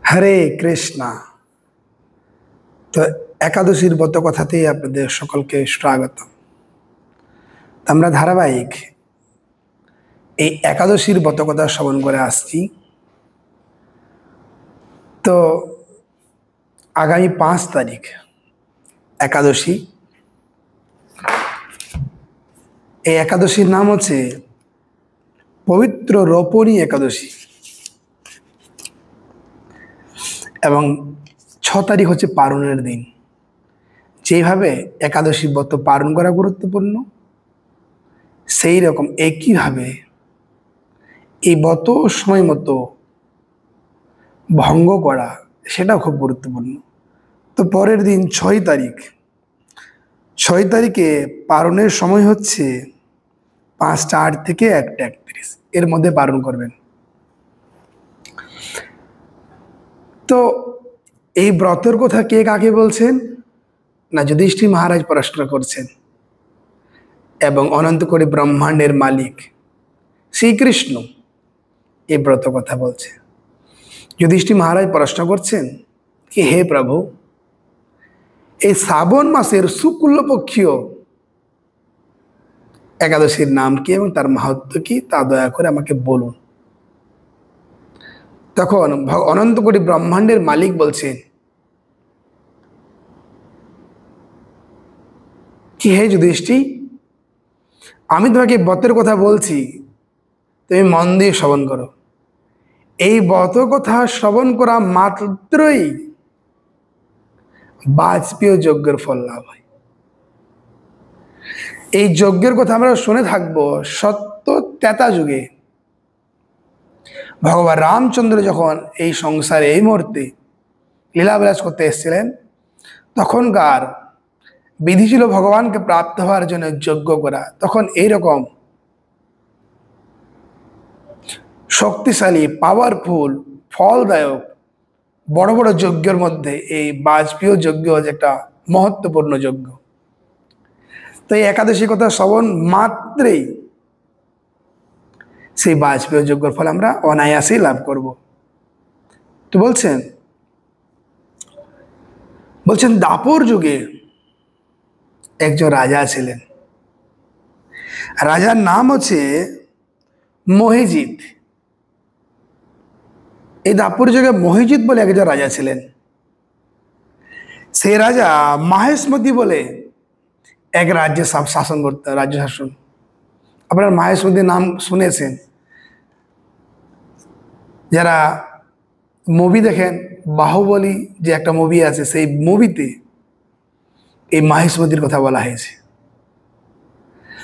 হরে কৃষ্ণা। তো একাদশীর ব্রত কথাতেই আপনাদের সকলকে স্বাগত। আমরা ধারাবাহিক এই একাদশীর ব্রত কথা শ্রবণ করে আসছি। তো আগামী 5 তারিখ একাদশী। এই একাদশীর নাম হচ্ছে পবিত্র রোপণী একাদশী এবং 6 তারিখ হচ্ছে পারণের দিন। যেভাবে একাদশী ব্রত পালন করা গুরুত্বপূর্ণ, সেই রকম একইভাবে এই ব্রত সময় মতো ভঙ্গ করা সেটাও খুব গুরুত্বপূর্ণ। তো পরের দিন 6 তারিখ, 6 তারিখে পালনের সময় হচ্ছে 5টা 8 থেকে 1টা 31, এর মধ্যে পালন করবেন। তো এই ব্রতের কথা কে কাকে বলছেন না, যুধিষ্ঠির মহারাজ প্রশ্ন করছেন এবং অনন্ত কোটি ব্রহ্মাণ্ডের মালিক শ্রীকৃষ্ণ এই ব্রত কথা বলছে। যুধিষ্ঠির মহারাজ প্রশ্ন করছেন কি, হে প্রভু, এই শ্রাবণ মাসের শুক্লপক্ষীয় একাদশীর নাম কি এবং তার মাহাত্ম্য কি, তা দয়া করে আমাকে বলুন। তখন অনন্ত কোটি ব্রহ্মাণ্ডের মালিক বলছেন কি, হে যুধিষ্ঠির, আমি তোমাকে ব্রতের কথা বলছি, তুমি মন দিয়ে শ্রবণ করো। এই ব্রত কথা শ্রবণ করা মাত্রই বাজপেয় যজ্ঞের ফল লাভ হয়। এই যজ্ঞের কথা আমরা শুনে থাকবো সত্য ত্রেতা যুগে। ভগবান রামচন্দ্র যখন এই সংসারে এই মুহূর্তে লীলাবিলাস করতে এসেছিলেন, তখনকার বিধি ছিল ভগবানকে প্রাপ্ত হওয়ার জন্য যজ্ঞ করা। তখন এইরকম শক্তিশালী, পাওয়ারফুল, ফলদায়ক বড় বড় যজ্ঞের মধ্যে এই বাজপেয় যজ্ঞ হচ্ছে একটা মহত্বপূর্ণ যজ্ঞ। তো এই একাদশী কথা শ্রবণ মাত্রেই সেই বাজপেয় যজ্ঞের ফল আমরা অনায়াসেই লাভ করব। তো বলছেন দাপর যুগে একজন রাজা ছিলেন। রাজার নাম হচ্ছে মহিজিৎ। এই দাপর যুগে মহিজিৎ বলে একজন রাজা ছিলেন। সেই রাজা মাহেশমতি বলে এক রাজ্যে শাসন করতেন, রাজ্য শাসন। আপনারা মাহেশমতির নাম শুনেছেন। যারা মুভি দেখেন, বাহুবলী যে একটা মুভি আছে, সেই মুভিতে এই মাহেশমতির কথা বলা হয়েছে।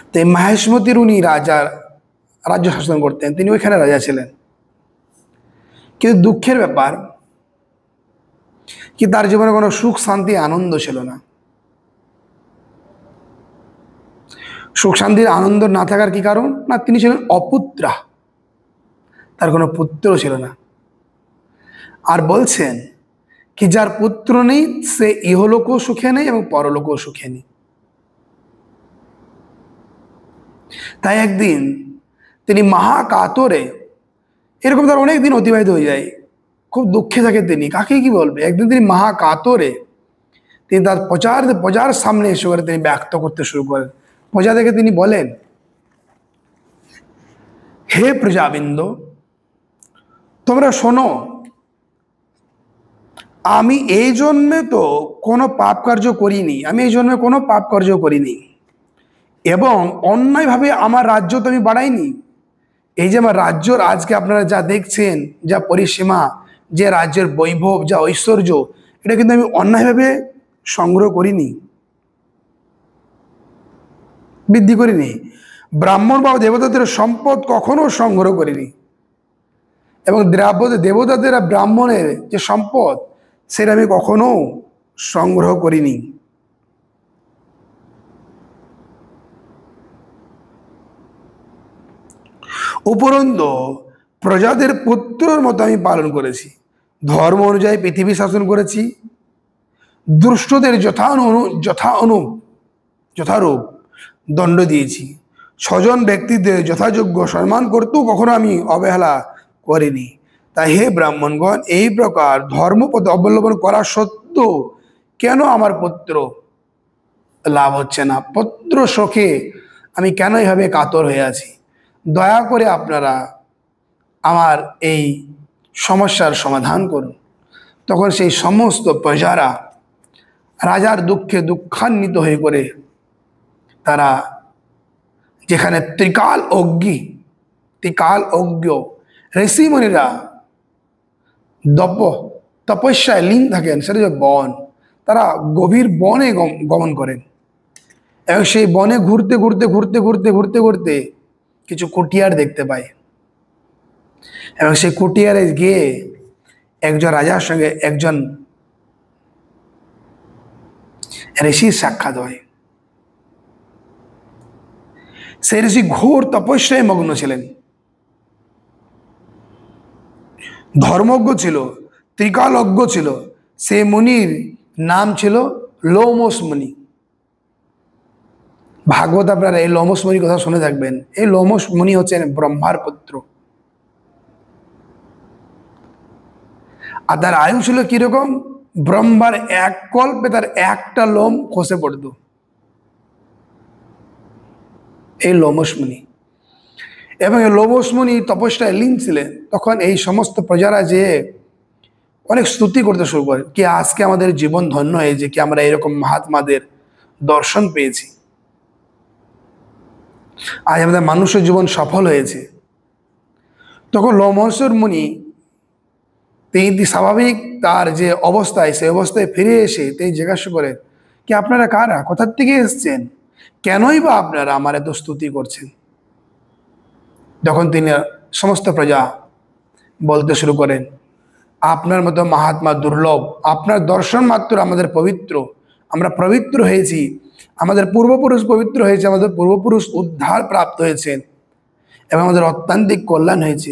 তো এই মাহেশমতির উনি রাজ্য শাসন করতেন, তিনি ওইখানে রাজা ছিলেন। কিন্তু দুঃখের ব্যাপার কি, তার জীবনে কোনো সুখ শান্তি আনন্দ ছিল না। সুখ শান্তির আনন্দ না থাকার কি কারণ না, তিনি ছিলেন অপুত্রা, তার কোনো পুত্র ছিল না। আর বলছেন কি, যার পুত্র নেই সে ইহলোকও সুখে নেই এবং পরলোকও সুখে নেই। তাই একদিন তিনি মহাকাতরে, এরকম তার অনেক দিন অতিবাহিত হয়ে যায়, খুব দুঃখে থাকে তিনি, কাকে কি বলবে। একদিন তিনি মহাকাতরে তিনি তার প্রজার সামনে এসে করে তিনি ব্যক্ত করতে শুরু করেন। প্রজা দেখে তিনি বলেন, হে প্রজাবৃন্দ, তোমরা শোনো, আমি এই জন্মে তো কোনো পাপ কার্য করিনি, এবং অন্যায়ভাবে আমার রাজ্য তো আমি বাড়াইনি। এই যে আমার রাজ্যর আজকে আপনারা যা দেখছেন, যা পরিসীমা, যে রাজ্যের বৈভব, যা ঐশ্বর্য, এটা কিন্তু আমি অন্যায়ভাবে সংগ্রহ করিনি, বৃদ্ধি করিনি। ব্রাহ্মণ বা দেবতাদের সম্পদ কখনো সংগ্রহ করিনি, এবং দেবতাদের ব্রাহ্মণের যে সম্পদ সেটা আমি কখনো সংগ্রহ করিনি। উপরন্তু প্রজাদের পুত্রের মতো আমি পালন করেছি, ধর্ম অনুযায়ী পৃথিবী শাসন করেছি, দুষ্টদের যথারূপ দণ্ড দিয়েছি, 6 জন ব্যক্তিদের যথাযোগ্য সম্মান করতেও কখনো আমি অবহেলা করিনি। তাই হে ব্রাহ্মণগণ, এই প্রকার ধর্মপথ অবলম্বন করা সত্ত্বেও কেন আমার পুত্র লাভ হচ্ছে না? পুত্র শোকে আমি কেন এভাবে কাতর হয়ে আছি? দয়া করে আপনারা আমার এই সমস্যার সমাধান করুন। তখন সেই সমস্ত প্রজারা রাজার দুঃখে দুঃখান্বিত হয়ে করে তারা যেখানে ত্রিকাল অজ্ঞ ঋষিমণিরা তপস্যায় লীন থাকেন, সেটা যে বন, তারা গভীর বনে গমন করেন এবং সেই বনে ঘুরতে ঘুরতে ঘুরতে ঘুরতে ঘুরতে ঘুরতে কিছু কুটিয়ার দেখতে পায় এবং সেই কুটিয়ারে গিয়ে একজন রাজার সঙ্গে একজন ঋষির সাক্ষাৎ হয়। সেই ঋষি ঘোর তপস্যায় মগ্ন ছিলেন, ধর্মজ্ঞ ছিল, ত্রিকালজ্ঞ ছিল। সে মুনির নাম ছিল লোমস মুনি। ভাগবত আপনারা এই লোমস মুনির কথা শুনে থাকবেন। এই লোমস মুনি হচ্ছেন ব্রহ্মার পুত্র। আর তার আয়ু ছিল কিরকম? ব্রহ্মার এক কল্পে তার একটা লোম খসে পড়ত। এই লোমস মুনি, এবং এই লোমস মুনি তপস্যায় লীন ছিলেন। তখন এই সমস্ত প্রজারা যে অনেক স্তুতি করতে শুরু করে, কি আজকে আমাদের জীবন ধন্য হয়েছে, কি আমরা এরকম মহাত্মাদের দর্শন পেয়েছি, আজ আমাদের মানুষের জীবন সফল হয়েছে। তখন লোমসর মুনি তিনি স্বাভাবিক তার যে অবস্থায়, সেই অবস্থায় ফিরে এসে তিনি জিজ্ঞাসা করেন, কি আপনারা কারা, কোথার থেকে এসছেন, কেনই বা আপনারা আমার এত স্তুতি করছেন? তখন তিনি সমস্ত প্রজা বলতে শুরু করেন, আপনার মতো মহাত্মা দুর্লভ, আপনার দর্শন মাত্র আমাদের পবিত্র, আমরা পবিত্র হয়েছি, আমাদের পূর্বপুরুষ পবিত্র হয়েছে, আমাদের পূর্বপুরুষ উদ্ধার প্রাপ্ত হয়েছেন এবং আমাদের অত্যন্তিক কল্যাণ হয়েছে।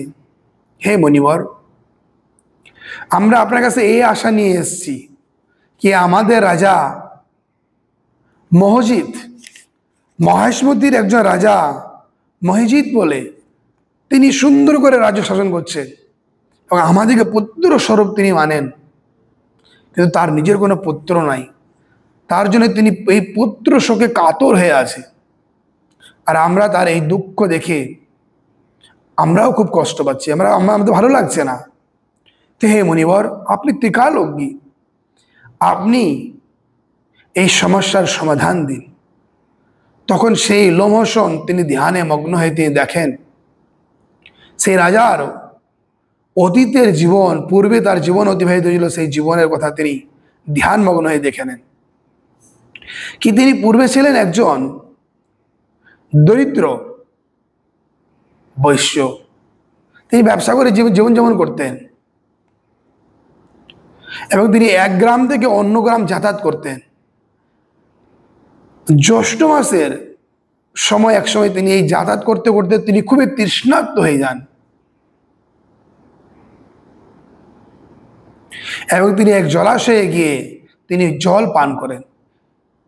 হে মনিবর, আমরা আপনার কাছে এই আশা নিয়ে এসেছি কি আমাদের রাজা মহেশমতির একজন রাজা মহিজিৎ বলে, তিনি সুন্দর করে রাজ্য শাসন করছেন এবং আমাদেরকে পুত্র স্বরূপ তিনি মানেন, কিন্তু তার নিজের কোনো পুত্র নাই। তার জন্য তিনি এই পুত্র শোকে কাতর হয়ে আছে। আর আমরা তার এই দুঃখ দেখে আমরাও খুব কষ্ট পাচ্ছি, আমাদের ভালো লাগছে না। তো হে মুনিবর, আপনি ত্রিকালজ্ঞী, আপনি এই সমস্যার সমাধান দিন। তখন সেই লোমসন তিনি ধ্যানে মগ্ন হয়ে তিনি দেখেন সেই রাজার অতীতের জীবন, পূর্বে তার জীবন অতিবাহিত হয়েছিল, সেই জীবনের কথা তিনি ধ্যান মগ্ন হয়ে দেখে নেন কি তিনি পূর্বে ছিলেন একজন দরিদ্র বৈশ্য। তিনি ব্যবসা করে জীবনযাপন করতেন এবং তিনি এক গ্রাম থেকে অন্য গ্রাম যাতায়াত করতেন। জ্যৈষ্ঠ মাসের সময় এক সময় তিনি এই যাতায়াত করতে করতে তিনি খুবই তৃষ্ণার্ত হয়ে যান এবং তিনি এক জলাশয়ে গিয়ে তিনি জল পান করেন।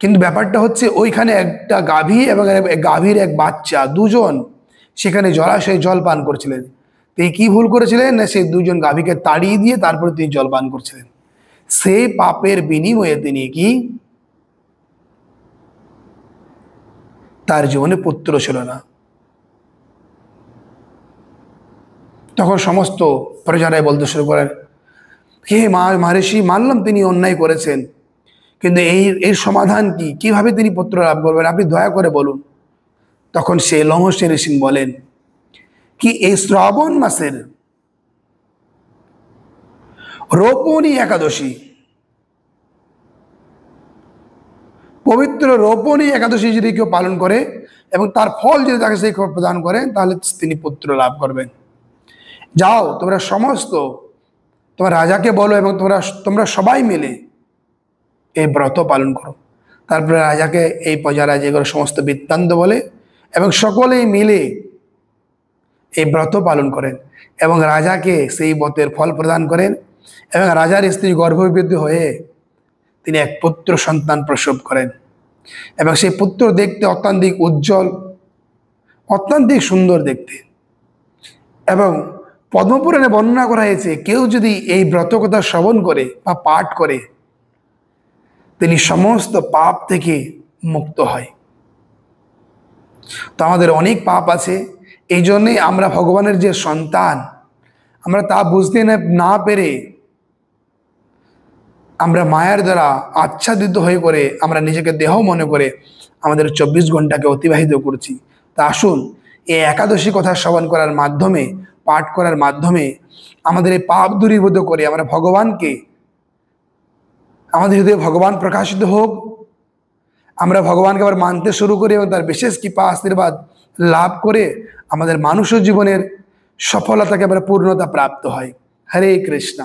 কিন্তু ব্যাপারটা হচ্ছে ওইখানে একটা গাভী এবং গাভীর এক বাচ্চা, দুজন সেখানে জলাশয়ে জল পান করছিলেন। তিনি কি ভুল করেছিলেন না, সেই দুজন গাভীকে তাড়িয়ে দিয়ে তারপরে তিনি জল পান করছিলেন। সেই পাপের বিনিময়ে তিনি কি তার জীবনে পুত্র ছিল না। তখন সমস্ত প্রজারাই বলতে শুরু করেন, হে মহর্ষি, মানলাম তিনি অন্যায় করেছেন, কিন্তু এর সমাধান কি, কিভাবে তিনি পুত্র লাভ করবেন, আপনি দয়া করে বলুন। তখন সে লোমস ঋষি বলেন কি এই শ্রাবণ মাসের রোপণী একাদশী, পবিত্র রোপণী একাদশী যদি কেউ পালন করে এবং তার ফল যদি তাকে সেই প্রদান করে, তাহলে তিনি পুত্র লাভ করবেন। যাও তোমরা সমস্ত তোমার রাজাকে বলো এবং তোমরা সবাই মিলে এই ব্রত পালন করো। তারপরে রাজাকে এই প্রজারা যেগুলো সমস্ত বৃত্তান্ত বলে এবং সকলেই মিলে এই ব্রত পালন করেন এবং রাজাকে সেই ব্রতের ফল প্রদান করেন এবং রাজার স্ত্রী গর্ভবতী হয়ে তিনি এক পুত্র সন্তান প্রসব করেন এবং সেই পুত্র দেখতে অত্যন্তিক উজ্জ্বল, অত্যন্তিক সুন্দর দেখতে এবং পদ্মপুরাণে বর্ণনা করা হয়েছে, কেউ যদি এই ব্রত কথা শ্রবণ করে বা পাঠ করে, তিনি সমস্ত পাপ থেকে মুক্ত হয়। তো আমাদের অনেক পাপ আছে, এই জন্যে আমরা ভগবানের যে সন্তান, আমরা তা বুঝতে না পেরে আমরা মায়ার দ্বারা আচ্ছাদিত হয়ে করে আমরা নিজেকে দেহ মনে করে আমাদের 24 ঘন্টাকে অতিবাহিত করছি। তা আসুন এই একাদশী কথা শ্রবণ করার মাধ্যমে, পাঠ করার মাধ্যমে আমাদের এই পাপ দূরীভূত করে আমরা ভগবানকে, আমাদের হৃদয়ে ভগবান প্রকাশিত হোক, আমরা ভগবানকে আবার মানতে শুরু করি এবং তার বিশেষ কৃপা আশীর্বাদ লাভ করে আমাদের মানুষ জীবনের সফলতাকে আবার পূর্ণতা প্রাপ্ত হয়। হরে কৃষ্ণ।